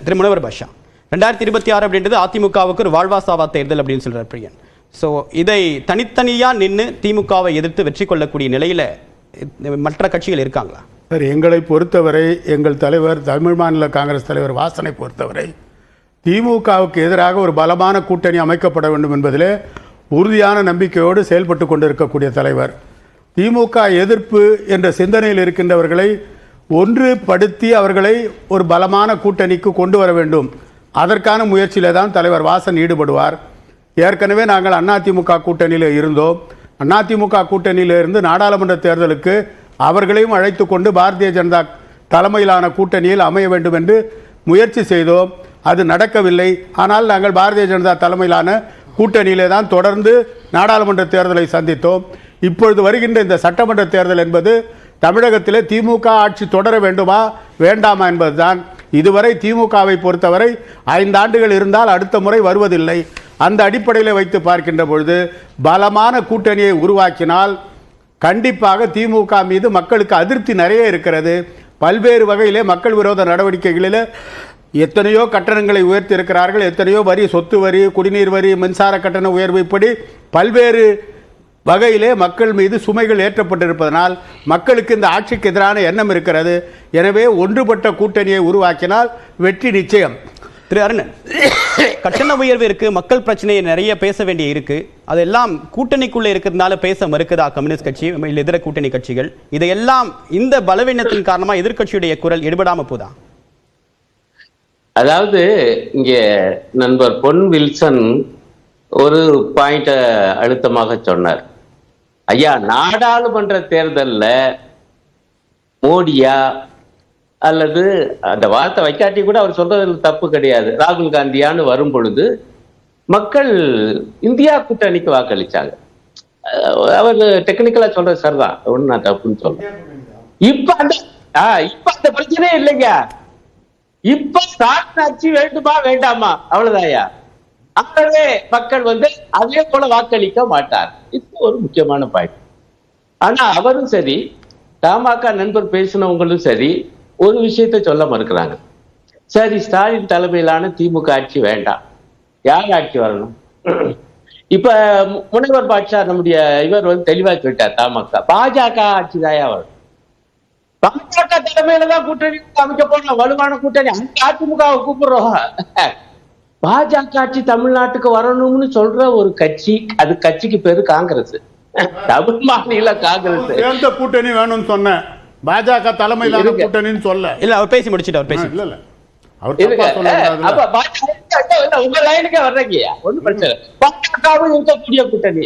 திரு முனவர் பாஷா, 2026 அப்படின்றது அதிமுகவுக்கு ஒரு வாழ்வாசாவா தேர்தல் அப்படின்னு சொல்றார் பிரியன். ஸோ இதை தனித்தனியாக நின்று திமுகவை எதிர்த்து வெற்றி கொள்ளக்கூடிய நிலையில் மற்ற கட்சிகள் இருக்காங்களா? சார், எங்களை பொறுத்தவரை எங்கள் தலைவர் தமிழ் மாநில காங்கிரஸ் தலைவர் வாசனை பொறுத்தவரை திமுகவுக்கு எதிராக ஒரு பலமான கூட்டணி அமைக்கப்பட வேண்டும் என்பதிலே உறுதியான நம்பிக்கையோடு செயல்பட்டு கொண்டிருக்கக்கூடிய தலைவர். திமுக எதிர்ப்பு என்ற சிந்தனையில் இருக்கின்றவர்களை ஒன்றுபடுத்தி அவர்களை ஒரு பலமான கூட்டணிக்கு கொண்டு வர வேண்டும். அதற்கான முயற்சியிலே தான் தலைவர் வாசன் ஈடுபடுவார். ஏற்கனவே நாங்கள் அதிமுக கூட்டணியில் இருந்தோம். அதிமுக கூட்டணியில் இருந்து நாடாளுமன்ற தேர்தலுக்கு அவர்களையும் அழைத்து கொண்டு பாரதிய ஜனதா தலைமையிலான கூட்டணியில் அமைய வேண்டும் என்று முயற்சி செய்தோம். அது நடக்கவில்லை. ஆனால் நாங்கள் பாரதிய ஜனதா தலைமையிலான கூட்டணியிலே தான் தொடர்ந்து நாடாளுமன்ற தேர்தலை சந்தித்தோம். இப்பொழுது வருகின்ற இந்த சட்டமன்ற தேர்தல் என்பது தமிழகத்திலே திமுக ஆட்சி தொடர வேண்டுமா வேண்டாமா என்பதுதான். இதுவரை திமுகவை பொறுத்தவரை 5 ஆண்டுகள் இருந்தால் அடுத்த முறை வருவதில்லை. அந்த அடிப்படையில் வைத்து பார்க்கின்ற பொழுது பலமான கூட்டணியை உருவாக்கினால் கண்டிப்பாக திமுக மீது மக்களுக்கு அதிருப்தி நிறைய இருக்கிறது. பல்வேறு வகையிலே மக்கள் விரோத நடவடிக்கைகளில் எத்தனையோ கட்டணங்களை உயர்த்தி இருக்கிறார்கள். எத்தனையோ வரி, சொத்து வரி, குடிநீர் வரி, மின்சார கட்டண உயர்வு, இப்படி பல்வேறு வகையிலே மக்கள் மீது சுமைகள் ஏற்றப்பட்டிருப்பதனால் மக்களுக்கு இந்த ஆட்சிக்கு எதிரான எண்ணம் இருக்கிறது. எனவே ஒன்றுபட்ட கூட்டணியை உருவாக்கினால் வெற்றி நிச்சயம். திரு அருணன், கட்டண உயர்வு இருக்கு, மக்கள் பிரச்சனையை நிறைய பேச வேண்டிய இருக்கு, அதெல்லாம் கூட்டணிக்குள்ள இருக்கிறதுனால பேச மறுக்குதா கம்யூனிஸ்ட் கட்சி, இதர கூட்டணி கட்சிகள்? இதையெல்லாம் இந்த பலவீனத்தின் காரணமா எதிர்கட்சியுடைய குரல் எடுபடாம போதா? அதாவது இங்க நண்பர் பொன் வில்சன் ஒரு பாயிண்ட அழுத்தமாக சொன்னார். ஐயா, நாடாளுமன்ற தேர்தலில் மோடியா அல்லது அந்த வார்த்தை வைக்காட்டி கூட அவர் சொல்றதுல தப்பு கிடையாது, ராகுல் காந்தியான்னு வரும் பொழுது மக்கள் இந்தியா கூட்டணிக்கு வாக்களிச்சாங்க. அவர் டெக்னிக்கலா சொல்றது சரிதான், ஒண்ணு நான் தப்புன்னு சொல்றேன். இப்ப அந்த பிரச்சனையே இல்லைங்க. இப்ப ஸ்டாலின் ஆட்சி வேண்டுமா வேண்டாமா அவ்வளவுதாயா. ஆகவே மக்கள் அதே போல வாக்களிக்க மாட்டார். இது ஒரு முக்கியமான பாயிண்ட். ஆனா அவரும் சரி, தமாக நண்பர் பேசினவங்களும் சரி, ஒரு விஷயத்த சொல்ல மறுக்கிறாங்க. சரி, ஸ்டாலின் தலைமையிலான திமுக ஆட்சி வேண்டாம், யார் ஆட்சி வரணும்? இப்ப முனைவர் பாட்சா நம்முடைய இவர் தெளிவா கேட்டார், தமாக பாஜக ஆட்சி தாயா வரும். பாஜக தலைமையில தான் கூட்டணி அமைக்க போறோம், வலுவான கூட்டணி. அந்த அதிமுகவை கூப்பிடுறோம். பாஜக ஆட்சி தமிழ்நாட்டுக்கு வரணும்னு சொல்ற ஒரு கட்சி, அது கட்சிக்கு பேரு காங்கிரஸ், தமிழ் மாநில காங்கிரஸ். எந்த கூட்டணி வேணும்னு சொன்ன, பாஜக தலைமையிலான கூட்டணின்னு சொல்ல இல்ல. அவர் பேசி முடிச்சுட்டு அவர் பேசி இல்ல உங்க லைனுக்கே வர்றீங்க, ஒன்னும் பிரச்சனை. பாஜகவும் இருக்கக்கூடிய கூட்டணி